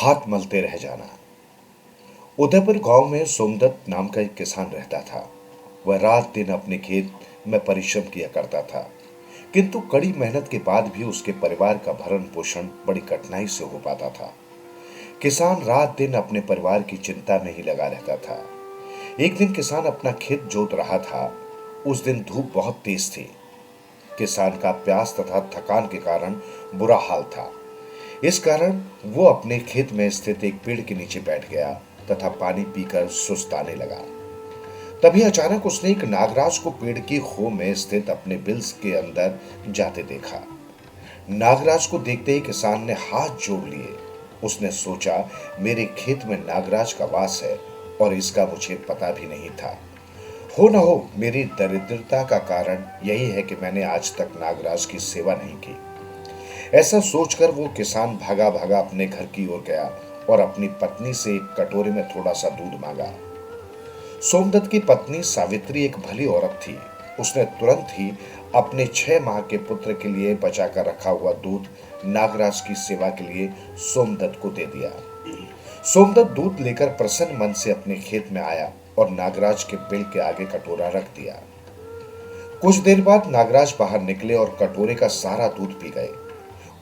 हाथ मलते रह जाना। उदयपुर गांव में सोमदत्त नाम का एक किसान रहता था। वह रात दिन अपने खेत में परिश्रम किया करता था, किंतु कड़ी मेहनत के बाद भी उसके परिवार का भरण पोषण बड़ी कठिनाई से हो पाता था। किसान रात दिन अपने परिवार की चिंता में ही लगा रहता था। एक दिन किसान अपना खेत जोत रहा था। उस दिन धूप बहुत तेज थी। किसान का प्यास तथा थकान के कारण बुरा हाल था। इस कारण वो अपने खेत में स्थित एक पेड़ के नीचे बैठ गया तथा पानी पीकर सुस्ताने लगा। तभी अचानक उसने एक नागराज को पेड़ की खो में स्थित अपने बिल्स के अंदर जाते देखा। नागराज को देखते ही किसान ने हाथ जोड़ लिए। उसने सोचा, मेरे खेत में नागराज का वास है और इसका मुझे पता भी नहीं था। हो न हो मेरी दरिद्रता का कारण यही है कि मैंने आज तक नागराज की सेवा नहीं की। ऐसा सोचकर वो किसान भागा भागा अपने घर की ओर गया और अपनी पत्नी से एक कटोरे में थोड़ा सा दूध मांगा। सोमदत्त की पत्नी सावित्री एक भली औरत थी। उसने तुरंत ही अपने 6 माह के पुत्र के लिए बचा कर रखा हुआ दूध नागराज की सेवा के लिए सोमदत्त को दे दिया। सोमदत्त दूध लेकर प्रसन्न मन से अपने खेत में आया और नागराज के बिल के आगे कटोरा रख दिया। कुछ देर बाद नागराज बाहर निकले और कटोरे का सारा दूध पी गए।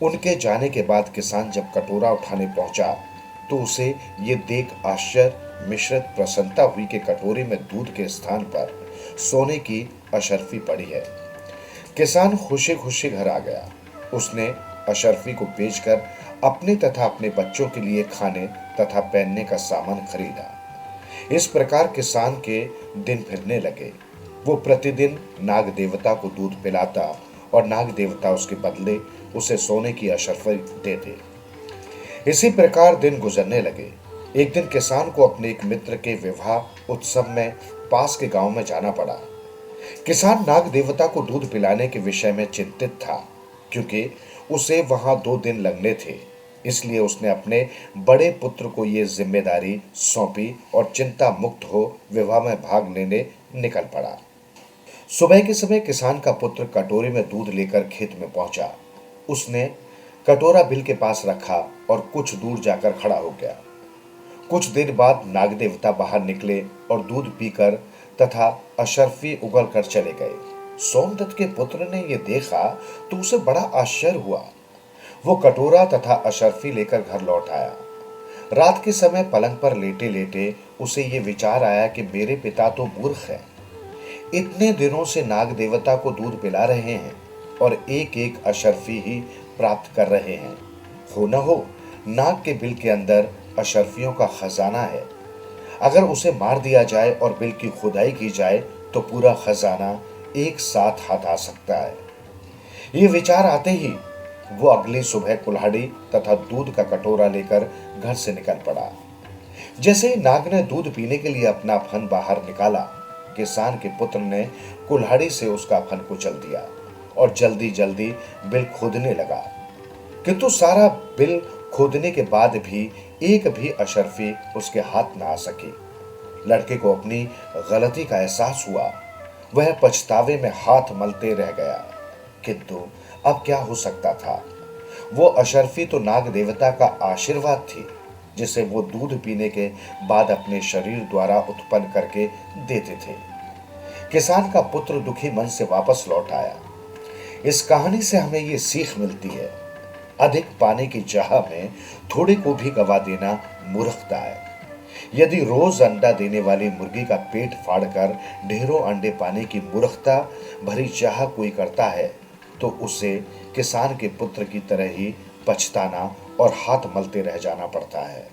उनके जाने के बाद किसान जब कटोरा उठाने पहुंचा तो उसे ये देख आश्चर्य मिश्रित प्रसन्नता हुई कि कटोरे में दूध के स्थान पर सोने की अशर्फी पड़ी है। किसान खुशी खुशी घर आ गया। उसने अशर्फी को बेचकर अपने तथा अपने बच्चों के लिए खाने तथा पहनने का सामान खरीदा। इस प्रकार किसान के दिन फिरने लगे। वो प्रतिदिन नाग देवता को दूध पिलाता और नाग देवता उसके बदले उसे सोने की अशर्फी देते। इसी प्रकार दिन गुजरने लगे। एक दिन किसान को अपने एक मित्र के विवाह उत्सव में पास के गांव में जाना पड़ा। किसान नाग देवता को दूध पिलाने के विषय में चिंतित था, क्योंकि उसे वहां 2 दिन लगने थे। इसलिए उसने अपने बड़े पुत्र को यह जिम्मेदारी सौंपी और चिंता मुक्त हो विवाह में भाग लेने निकल पड़ा। सुबह के समय किसान का पुत्र कटोरे में दूध लेकर खेत में पहुंचा। उसने कटोरा बिल के पास रखा और कुछ दूर जाकर खड़ा हो गया। कुछ देर बाद नाग देवता बाहर निकले और दूध पीकर तथा अशर्फी उगल कर चले गए। सोमदत्त के पुत्र ने यह देखा तो उसे बड़ा आश्चर्य हुआ। वो कटोरा तथा अशर्फी लेकर घर लौट आया। रात के समय पलंग पर लेटे लेटे उसे ये विचार आया कि मेरे पिता तो मूर्ख हैं। इतने दिनों से नाग देवता को दूध पिला रहे हैं और एक एक अशर्फी ही प्राप्त कर रहे हैं। हो न हो नाग के बिल के अंदर अशर्फियों का खजाना है। अगर उसे मार दिया जाए और बिल की खुदाई की जाए तो पूरा खजाना एक साथ हाथ आ सकता है। ये विचार आते ही वो अगली सुबह कुल्हाड़ी तथा दूध का कटोरा लेकर घर से निकल पड़ा। जैसे ही नाग ने दूध पीने के लिए अपना फन बाहर निकाला, किसान के पुत्र ने कुल्हाड़ी से उसका फन कुचल दिया और जल्दी जल्दी बिल खोदने लगा। किंतु सारा बिल खोदने के बाद भी एक भी अशर्फी उसके हाथ न आ सकी। लड़के को अपनी गलती का एहसास हुआ। वह पछतावे में हाथ मलते रह गया। किंतु अब क्या हो सकता था? वो अशर्फी तो नाग देवता का आशीर्वाद थी, जिसे वो दूध पीने के बाद अपने शरीर द्वारा उत्पन्न करके देते थे। किसान का पुत्र दुखी मन से वापस लौट आया। इस कहानी से हमें ये सीख मिलती है, अधिक पाने की चाह में थोड़े को भी गवा देना मूर्खता है। यदि रोज अंडा देने वाली मुर्गी का पेट फाड़कर ढेरों अंडे पाने की मूर्खता भरी चाह कोई करता है तो उसे किसान के पुत्र की तरह ही पछताना और हाथ मलते रह जाना पड़ता है।